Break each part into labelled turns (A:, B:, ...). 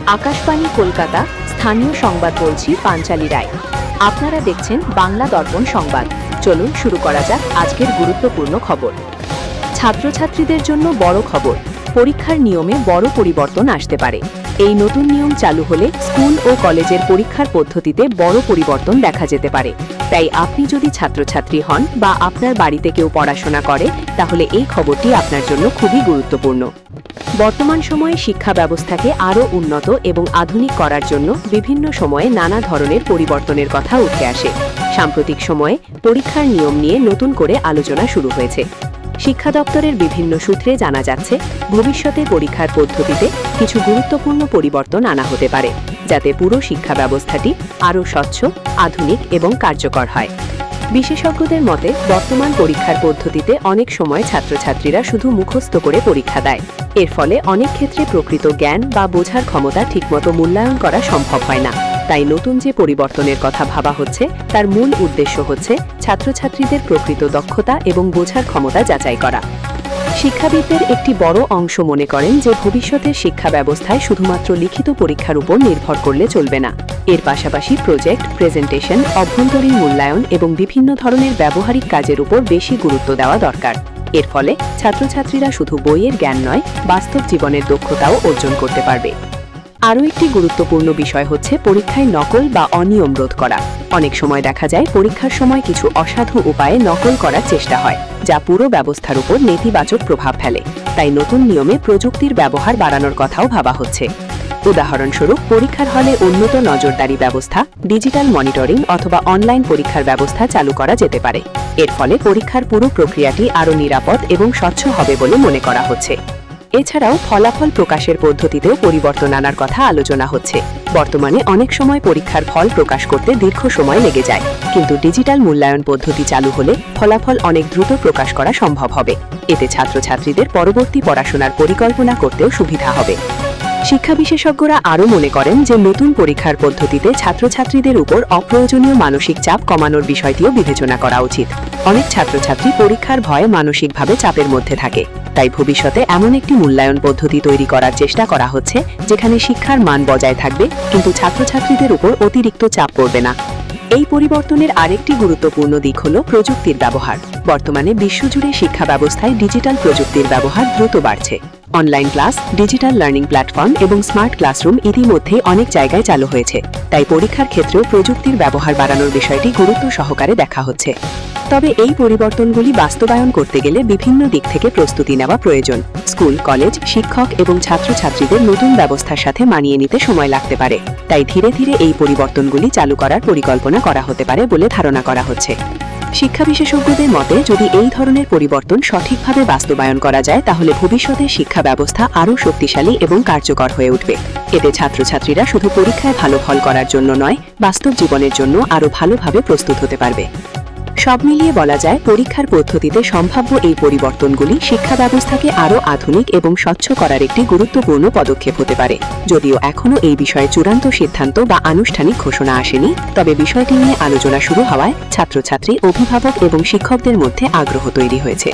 A: আকাশবাণী কলকাতা, স্থানীয় সংবাদ বলছি পাঞ্চালী রায়। আপনারা দেখছেন বাংলা দর্পণ সংবাদ। চলুন শুরু করা যাক আজকের গুরুত্বপূর্ণ খবর। ছাত্রছাত্রীদের জন্য বড় খবর, পরীক্ষার নিয়মে বড় পরিবর্তন আসতে পারে। এই নতুন নিয়ম চালু হলে স্কুল ও কলেজের পরীক্ষার পদ্ধতিতে বড় পরিবর্তন দেখা যেতে পারে। তাই আপনি যদি ছাত্রছাত্রী হন বা আপনার বাড়িতে কেউ পড়াশোনা করে, তাহলে এই খবরটি আপনার জন্য খুবই গুরুত্বপূর্ণ। বর্তমান সময়ে শিক্ষা ব্যবস্থাকে আরও উন্নত এবং আধুনিক করার জন্য বিভিন্ন সময়ে নানা ধরনের পরিবর্তনের কথা উঠে আসে। সাম্প্রতিক সময়ে পরীক্ষার নিয়ম নিয়ে নতুন করে আলোচনা শুরু হয়েছে। শিক্ষা দপ্তরের বিভিন্ন সূত্রে জানা যাচ্ছে, ভবিষ্যতে পরীক্ষার পদ্ধতিতে কিছু গুরুত্বপূর্ণ পরিবর্তন আনা হতে পারে, যাতে পুরো শিক্ষা ব্যবস্থাটি আরও স্বচ্ছ, আধুনিক এবং কার্যকর হয়। বিশেষজ্ঞদের মতে, বর্তমান পরীক্ষার পদ্ধতিতে অনেক সময় ছাত্রছাত্রীরা শুধু মুখস্থ করে পরীক্ষা দেয়। এর ফলে অনেক ক্ষেত্রে প্রকৃত জ্ঞান বা বোঝার ক্ষমতা ঠিকমতো মূল্যায়ন করা সম্ভব হয় না। তাই নতুন যে পরিবর্তনের কথা ভাবা হচ্ছে, তার মূল উদ্দেশ্য হচ্ছে ছাত্রছাত্রীদের প্রকৃত দক্ষতা এবং বোঝার ক্ষমতা যাচাই করা। শিক্ষাবিদদের একটি বড় অংশ মনে করেন যে ভবিষ্যতের শিক্ষা ব্যবস্থায় শুধুমাত্র লিখিত পরীক্ষার উপর নির্ভর করলে চলবে না। এর পাশাপাশি প্রজেক্ট, প্রেজেন্টেশন, অভ্যন্তরীণ মূল্যায়ন এবং বিভিন্ন ধরনের ব্যবহারিক কাজের উপর বেশি গুরুত্ব দেওয়া দরকার। এর ফলে ছাত্রছাত্রীরা শুধু বইয়ের জ্ঞান নয়, বাস্তব জীবনের দক্ষতাও অর্জন করতে পারবে। আরও একটি গুরুত্বপূর্ণ বিষয় হচ্ছে পরীক্ষায় নকল বা অনিয়ম রোধ করা। অনেক সময় দেখা যায় পরীক্ষার সময় কিছু অসাধু উপায়ে নকল করার চেষ্টা হয়, যা পুরো ব্যবস্থার উপর নেতিবাচক প্রভাব ফেলে। তাই নতুন নিয়মে প্রযুক্তির ব্যবহার বাড়ানোর কথাও ভাবা হচ্ছে। উদাহরণস্বরূপ, পরীক্ষার হলে উন্নত নজরদারি ব্যবস্থা, ডিজিটাল মনিটরিং অথবা অনলাইন পরীক্ষার ব্যবস্থা চালু করা যেতে পারে। এর ফলে পরীক্ষার পুরো প্রক্রিয়াটি আরও নিরাপদ এবং স্বচ্ছ হবে বলে মনে করা হচ্ছে। এছাড়াও ফলাফল প্রকাশের পদ্ধতিতেও পরিবর্তন আনার কথা আলোচনা হচ্ছে। বর্তমানে অনেক সময় পরীক্ষার ফল প্রকাশ করতে দীর্ঘ সময় লেগে যায়, কিন্তু ডিজিটাল মূল্যায়ন পদ্ধতি চালু হলে ফলাফল অনেক দ্রুত প্রকাশ করা সম্ভব হবে। এতে ছাত্রছাত্রীদের পরবর্তী পড়াশোনার পরিকল্পনা করতেও সুবিধা হবে। শিক্ষা বিশেষজ্ঞরা আরও মনে করেন যে নতুন পরীক্ষার পদ্ধতিতে ছাত্রছাত্রীদের উপর অপ্রয়োজনীয় মানসিক চাপ কমানোর বিষয়টিও বিবেচনা করা উচিত। অনেক ছাত্রছাত্রী পরীক্ষার ভয়ে মানসিকভাবে চাপের মধ্যে থাকে। তাই ভবিষ্যতে এমন একটি মূল্যায়ন পদ্ধতি তৈরি করার চেষ্টা করা হচ্ছে, যেখানে শিক্ষার মান বজায় থাকবে কিন্তু ছাত্রছাত্রীদের উপর অতিরিক্ত চাপ পড়বে না। এই পরিবর্তনের আরেকটি গুরুত্বপূর্ণ দিক হল প্রযুক্তির ব্যবহার। বর্তমানে বিশ্বজুড়ে শিক্ষা ব্যবস্থায় ডিজিটাল প্রযুক্তির ব্যবহার দ্রুত বাড়ছে। Online class, digital learning platform এবং স্মার্ট ক্লাসরুম ইতিমধ্যেই অনেক জায়গায় চালু হয়েছে। তাই পরীক্ষার ক্ষেত্রেও প্রযুক্তির ব্যবহার বাড়ানোর বিষয়টি গুরুত্ব সহকারে দেখা হচ্ছে। তবে এই পরিবর্তনগুলি বাস্তবায়ন করতে গেলে বিভিন্ন দিক থেকে প্রস্তুতি নেওয়া প্রয়োজন। স্কুল, কলেজ, শিক্ষক এবং ছাত্রছাত্রীদের নতুন ব্যবস্থার সাথে মানিয়ে নিতে সময় লাগতে পারে। তাই ধীরে ধীরে এই পরিবর্তনগুলি চালু করার পরিকল্পনা করা হতে পারে বলে ধারণা করা হচ্ছে। শিক্ষা বিশেষজ্ঞদের মতে, যদি এই ধরনের পরিবর্তন সঠিকভাবে বাস্তবায়ন করা যায়, তাহলে ভবিষ্যতে শিক্ষা ব্যবস্থা আরও শক্তিশালী এবং কার্যকর হয়ে উঠবে। এতে ছাত্রছাত্রীরা শুধু পরীক্ষায় ভালো ফল করার জন্য নয়, বাস্তব জীবনের জন্য আরও ভালোভাবে প্রস্তুত হতে পারবে। সব মিলিয়ে বলা যায়, পরীক্ষার পদ্ধতিতে সম্ভাব্য এই পরিবর্তনগুলি শিক্ষা ব্যবস্থাকে আরও আধুনিক এবং স্বচ্ছ করার একটি গুরুত্বপূর্ণ পদক্ষেপ হতে পারে। যদিও এখনও এই বিষয়ে চূড়ান্ত সিদ্ধান্ত বা আনুষ্ঠানিক ঘোষণা আসেনি, তবে বিষয়টি নিয়ে আলোচনা শুরু হওয়ায় ছাত্রছাত্রী, অভিভাবক এবং শিক্ষকদের মধ্যে আগ্রহ তৈরি হয়েছে।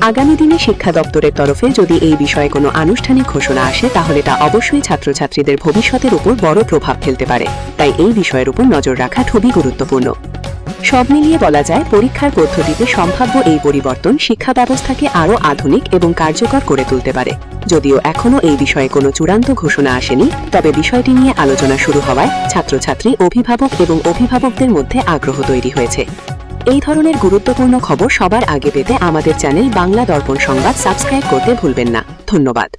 A: আগামী দিনে শিক্ষা দপ্তরের তরফে যদি এই বিষয়ে কোনো আনুষ্ঠানিক ঘোষণা আসে, তাহলে তা অবশ্যই ছাত্রছাত্রীদের ভবিষ্যতের উপর বড় প্রভাব ফেলতে পারে। তাই এই বিষয়ের উপর নজর রাখা খুবই গুরুত্বপূর্ণ। সব মিলিয়ে বলা যায়, পরীক্ষার পদ্ধতিতে সম্ভাব্য এই পরিবর্তন শিক্ষা ব্যবস্থাকে আরও আধুনিক এবং কার্যকর করে তুলতে পারে। যদিও এখনও এই বিষয়ে কোনো চূড়ান্ত ঘোষণা আসেনি, তবে বিষয়টি নিয়ে আলোচনা শুরু হওয়ায় ছাত্রছাত্রী, অভিভাবক এবং অভিভাবকদের মধ্যে আগ্রহ তৈরি হয়েছে। এই ধরনের গুরুত্বপূর্ণ খবর সবার আগে পেতে আমাদের চ্যানেল বাংলা দর্পণ সংবাদ সাবস্ক্রাইব করতে ভুলবেন না। ধন্যবাদ।